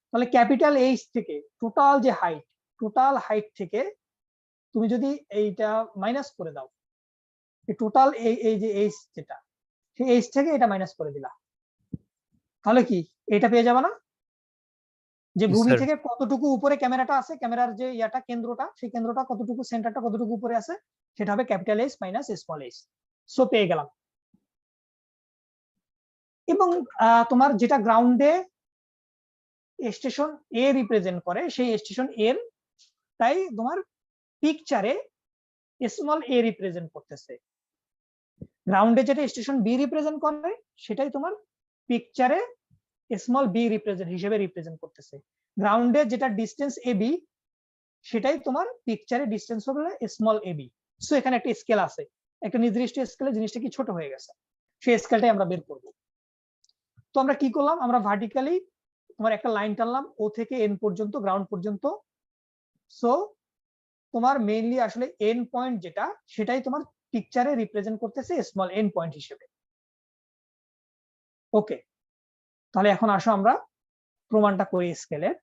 তাহলে ক্যাপিটাল এইচ থেকে টোটাল হাইট থেকে তুমি যদি এইটা মাইনাস করে দাও, টোটাল এই যে এইচ যেটা, সেই এইচ থেকে এটা মাইনাস করে দিলা, তাহলে কি এটা পেয়ে যাবে না যে জি ভূমি স্যার। থেকে কতটুকু উপরে ক্যামেরাটা আছে, ক্যামেরার যে ইয়াটা কেন্দ্রটা, সেই কেন্দ্রটা কতটুকু, সেন্টারটা কতটুকু উপরে আছে, সেটা হবে capital H minus small H. So পেয়ে গেলাম। এবং তোমার যেটা গ্রাউন্ডে স্টেশন এ রিপ্রেজেন্ট করে সেই স্টেশন এর তাই তোমার পিকচারে স্মল এ রিপ্রেজেন্ট করতেছে, গ্রাউন্ডে যেটা স্টেশন বি রিপ্রেজেন্ট করে সেটাই তোমার পিকচারে স্মল বি রিপ্রেজেন্ট হিসেবে রিপ্রেজেন্ট করতেছে। গ্রাউন্ডে যেটা ডিস্টেন্স এ বি সেটাই তোমার পিকচারে ডিস্টেন্স হবে স্মল এ বি। সো এখানে একটা স্কেল আছে, একটা নির্দিষ্ট স্কেলে জিনিসটা কি ছোট হয়ে গেছে, সেই স্কেলটাই আমরা বের করব। তো আমরা কি করলাম, আমরা ভার্টিক্যালি তোমার একটা লাইন টানলাম ও থেকে এন পর্যন্ত, গ্রাউন্ড পর্যন্ত। সো তোমার মেইনলি আসলে এন পয়েন্ট যেটা সেটাই তোমার পিকচারে রিপ্রেজেন্ট করতেছে স্মল এন পয়েন্ট হিসেবে। ওকে, তাহলে এখন আসো আমরা প্রমাণটা করি স্কেলের।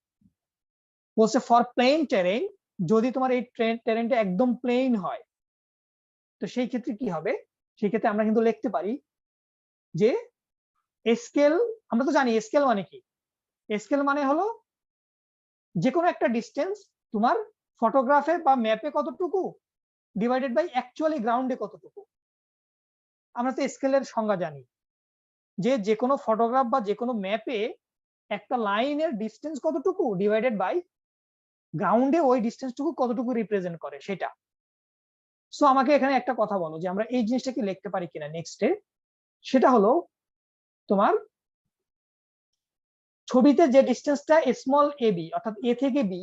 বলছে ফর প্লেন টেরেন, যদি তোমার এই টেরেনটা একদম প্লেন হয় তো সেই ক্ষেত্রে কি হবে, সেই ক্ষেত্রে আমরা কিন্তু লিখতে পারি যে স্কেল, আমরা তো জানি স্কেল মানে কি, স্কেল মানে হলো যে কোনো একটা ডিস্টেন্স তোমার ফটোগ্রাফে বা ম্যাপে কতটুকু ডিভাইডেড বাই অ্যাকচুয়ালি গ্রাউন্ডে কতটুকু। আমরা তো স্কেলের সংজ্ঞা জানি যে যে কোনো ফটোগ্রাফ বা যে কোনো ম্যাপে একটা লাইনের ডিস্টেন্স কতটুকু ডিভাইডেড বাই গ্রাউন্ডে ওই ডিস্টেন্সটুকু কতটুকু রিপ্রেজেন্ট করে সেটা। সো আমাকে এখানে একটা কথা বলো যে আমরা এই জিনিসটা কি লিখতে পারি কিনা নেক্সটে, সেটা হলো তোমার ছবিতে যে ডিস্টেন্সটা স্মল এ বি অর্থাৎ এ থেকে বি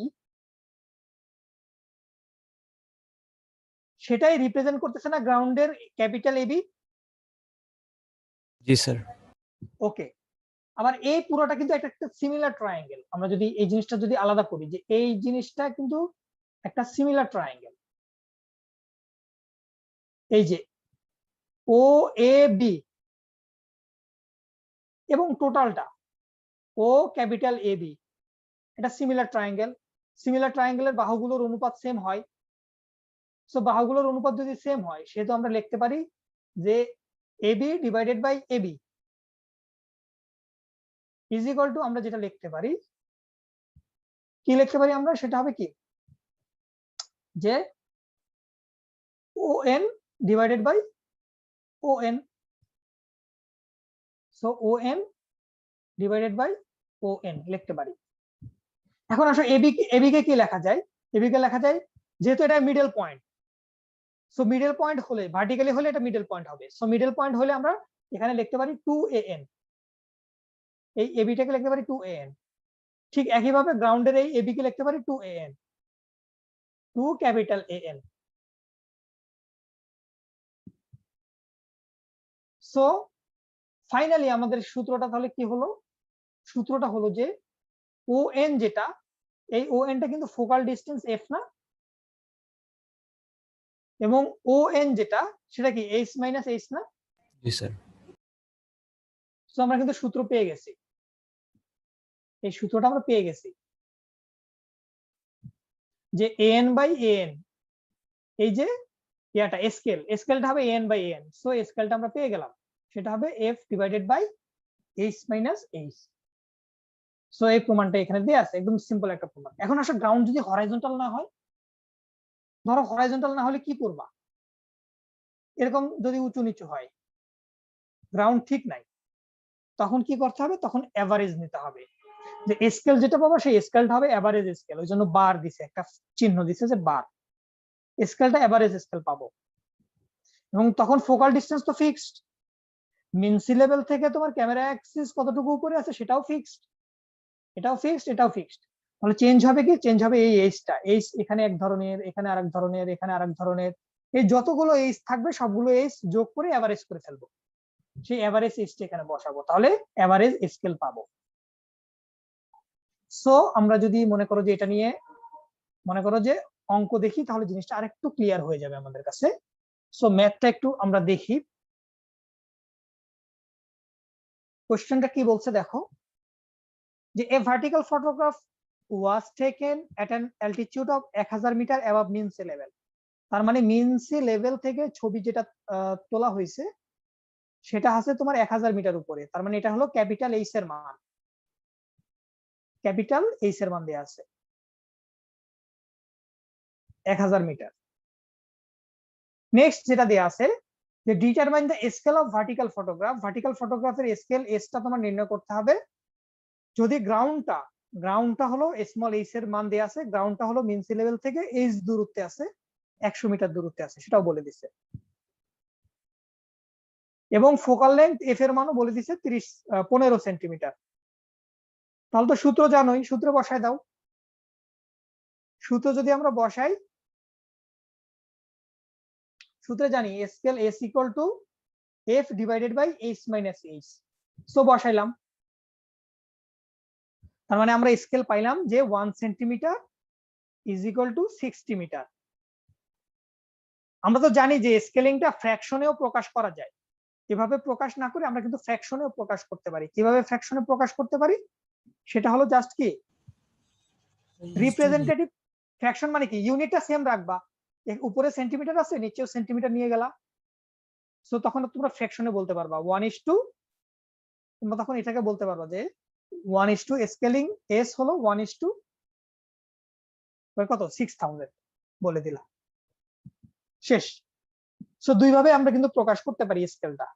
সেটাই রিপ্রেজেন্ট করতেছে না গ্রাউন্ডের ক্যাপিটাল এ বি? জি স্যার। ওকে, আবার এই পুরোটা কিন্তু একটা সিমিলার ট্রায়াঙ্গেল। আমরা যদি এই জিনিসটা যদি আলাদা করি, যে এই জিনিসটা কিন্তু একটা সিমিলার ট্রায়াঙ্গেল। এই যে ও এ বি এবং টোটালটা ও ক্যাপিটাল এ বি, এটা সিমিলার ট্রায়াঙ্গেল। সিমিলার ট্রায়াঙ্গেলের বাহুগুলোর অনুপাত সেম হয়। সো বাহুগুলোর অনুপাত যদি সেম হয়, সেহেতু আমরা লিখতে পারি যে AB divided by AB is equal to, আমরা যেটা লিখতে পারি, কি লিখতে পারি আমরা, সেটা হবে কি, যে O N divided by O N. So O N divided by O N লিখতে পারি। এখন আসলে এবি কে কি লেখা যায়? এবি কে লেখা যায়, যেহেতু এটা middle point, so middle point হলে, ভার্টিক্যালি হলে এটা মিডল পয়েন্ট হবে। সো মিডল পয়েন্ট হলে আমরা এখানে লিখতে পারি 2an, এই এবিটাকে লিখতে পারি 2an। ঠিক একইভাবে গ্রাউন্ডের এই এবি কে লিখতে পারি 2an, 2 capital an। So finally আমাদের সূত্রটা তাহলে কি হলো? সূত্রটা হলো যে ও এন যেটা, এই ও এনটা কিন্তু ফোকাল ডিস্টেন্স এফ না, এবং ও এন যেটা সেটা কি এইচ মাইনাস এইচ না। जी सर। সো আমরা কিন্তু সূত্র পেয়ে গেছি, এই সূত্রটা আমরা পেয়ে গেছি যে এন বাই এন, এই যে ইয়াটা স্কেলটা হবে এন বাই এন। সো স্কেলটা আমরা পেয়ে গেলাম, সেটা হবে F divided by H minus H. So এই প্রমাণটা এখানে দেয়া আছে, একদম সিম্পল একটা প্রমাণ। এখন আসলে গ্রাউন্ড যদি হরাইজন্টাল না হয়, ধরো হরাইজন্টাল না হলে কি করবা? এরকম যদি উঁচু নিচু হয়, গ্রাউন্ড ঠিক নাই, তখন কি করতে হবে? তখন এভারেজ নিতে হবে। যে স্কেল যেটা পাবো সেই স্কেলটা হবে এভারেজ স্কেল, ওই জন্য বার দিছে, একটা চিহ্ন দিছে যে বার, স্কেলটা এভারেজ স্কেল পাবো। এবং তখন ফোকাল ডিস্টেন্স তো ফিক্সড, মিন সি লেভেল থেকে তোমার ক্যামেরা অ্যাক্সিস কতটুকু উপরে আছে সেটাও ফিক্সড, এটাও ফিক্সড, এটাও ফিক্সড। তাহলে চেঞ্জ হবে কি? চেঞ্জ হবে এই এইচটা, এইচ এখানে এক ধরনের, এখানে আরেক ধরনের, এখানে আরেক ধরনের, এই যতগুলো এইচ থাকবে সবগুলো এইচ যোগ করে এভারেজ করে ফেলবো, সেই এভারেজ এইচটা এখানে বসাবো, তাহলে এভারেজ স্কেল পাবো। সো আমরা যদি মনে করো যে এটা নিয়ে মনে করো যে অঙ্ক দেখি, তাহলে জিনিসটা আরেকটু ক্লিয়ার হয়ে যাবে আমাদের কাছে। সো ম্যাথটা একটু আমরা দেখি, কোশ্চেনটা কি বলছে দেখো, যে a vertical photograph was taken at an altitude of 1000 metre above mean sea level. তার মানে মিন সি লেভেল থেকে ছবি যেটা তোলা হয়েছে সেটা আছে তোমার 1000 মিটার উপরে। তার মানে এটা হলো ক্যাপিটাল এইচ এর মান, ক্যাপিটাল এইচ এর মান দেয়া আছে 1000 মিটার। নেক্সট যেটা দেয়া আছে, যে determine the scale of vertical photograph, vertical ফটোগ্রাফের স্কেল এসটা তোমার নির্ণয় করতে হবে। যদি গ্রাউন্ডটা হলো স্মল এইচ এর মান দেয়া আছে, গ্রাউন্ডটা হলো মিন সি লেভেল থেকে এইচ দূরত্বে আছে, 100 মিটার দূরত্বে আছে, সেটাও বলে দিচ্ছে। এবং ফোকাল লেন্থ এফ এর মানও বলে দিচ্ছে 15 সেন্টিমিটার। তাহলে তো সূত্র জানোই, সূত্র বসায় দাও। সূত্র যদি আমরা বসাই, সূত্রে জানি scale S equal to F divided by H minus H. So বসাইলাম, তার মানে আমরা স্কেল পাইলাম যে 1 centimetre is equal to 60 metre. আমরা তো জানি যে স্কেলিংটা ফ্র্যাকশনেও প্রকাশ করা যায়, এভাবে প্রকাশ না করে আমরা কিন্তু ফ্র্যাকশনেও প্রকাশ করতে পারি। কিভাবে ফ্র্যাকশনে প্রকাশ করতে পারি? সেটা হলো জাস্ট কি, রিপ্রেজেন্টেটিভ ফ্র্যাকশন মানে কি, ইউনিটটা সেম রাখবা, উপরে সেন্টিমিটার আছে নিচেও সেন্টিমিটার নিয়ে গেলা, সো তখন তোমরা ফ্র্যাকশনে বলতে পারবা 1:, তোমরা তখন এটাকে বলতে পারবা যে 1:, স্কেলিং এস হলো 1:, কত 6000 বলে দিলা, শেষ। সো দুই ভাবে আমরা কিন্তু প্রকাশ করতে পারি স্কেলটা।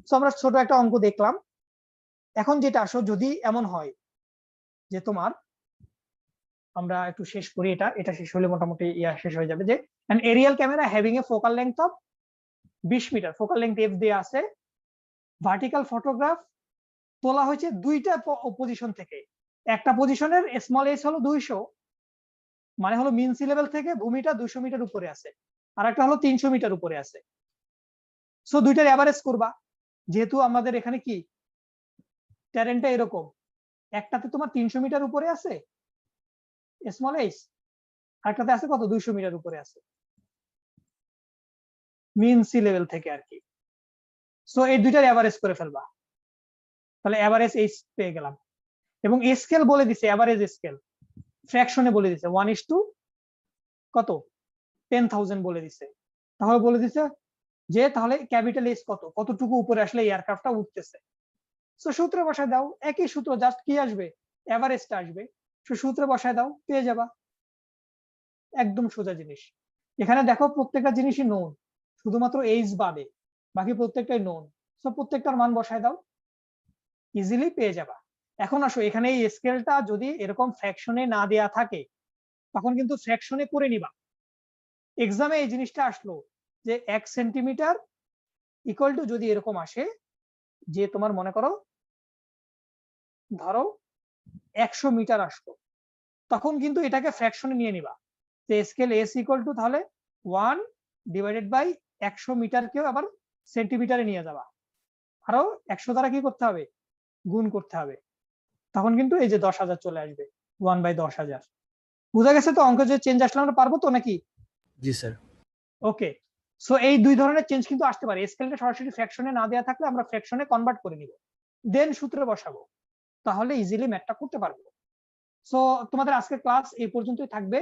সো আমরা ছোট একটা অঙ্ক দেখলাম। এখন যেটা আসো, যদি এমন হয় যে তোমার, আমরা একটু শেষ করি, এটা শেষ হলে মোটামুটি শেষ হয়ে যাবে, যে an aerial camera having a focal length of 20 metre, focal length F দিয়ে আছে, ভার্টিক্যাল ফটোগ্রাফ তোলা হয়েছে দুইটা পজিশন থেকে। একটা পজিশনের স্মল এইচ হলো 200, মানে হলো মিন সি লেভেল থেকে ভূমিটা 200 মিটার উপরে আছে, আর একটা হলো 300 মিটার উপরে আছে। সো দুইটার এভারেজ করবা, যেহেতু আমাদের এখানে কি টেরেনটা এরকম, একটাতে তোমার 300 মিটার উপরে আছে স্মল এইচ, আরেকটাতে আছে কত 200 মিটার উপরে আছে মিন সি লেভেল থেকে আর কি। সো এই দুইটার এভারেজ করে ফেলবা, তাহলে এভারেজ এইচ পেয়ে গেলাম। এবং স্কেল বলে দিছে, এভারেজ স্কেল ফ্র্যাকশনে বলে দিছে 1:, কত 10,000 বলে দিছে। তাহলে বলে দিছে যে তাহলে ক্যাপিটাল এইচ কত, কতটুকু উপরে আসলে এয়ারক্রাফটটা উঠতেছে। সো সূত্রে বসায় দাও, একই সূত্র, জাস্ট কি আসবে এভারেজটা আসবে, সো সূত্রে বসায় দাও পেয়ে যাবা, একদম সোজা জিনিস। এখানে দেখো প্রত্যেকটা জিনিসই নোন, শুধুমাত্র এইচ বাদে বাকি প্রত্যেকটাই নোন। সো প্রত্যেকটার মান বসায় দাও, ইজিলি পেয়ে যাবা। এখন আসো এখানে এই স্কেলটা যদি এরকম ফ্র্যাকশনে না দেয়া থাকে তখন কিন্তু ফ্র্যাকশনে করে নিবা। এক্সামে এই জিনিসটা আসলো যে 1 সেন্টিমিটার ইকুয়াল টু যদি এরকম আসে যে তোমার মনে করো ধরো 100 মিটার আসলো, তখন কিন্তু এটাকে ফ্র্যাকশনে নিয়ে নিবা যে স্কেল এস ইকুয়াল টু তাহলে 1/100 মিটারকেও আবার সেন্টিমিটারে নিয়ে যাবা, আরো 100 দ্বারা কি করতে হবে গুণ করতে হবে, তখন কিন্তু এই যে 10,000 চলে আসবে 1/10,000। বুঝা গেছে তো অঙ্ক যে চেঞ্জ আসলে আমরা পারবো তো নাকি? जी सर। ওকে, সো এই দুই ধরনের চেঞ্জ কিন্তু আসতে পারে। স্কেলটা সরাসরি ফ্র্যাকশনে না দেওয়া থাকলে আমরা ফ্র্যাকশনে কনভার্ট করে নিব, দেন সূত্রে বসাবো, তাহলে ইজিলি ম্যাথটা করতে পারবো। সো তোমাদের আজকে ক্লাস এই পর্যন্তই থাকবে।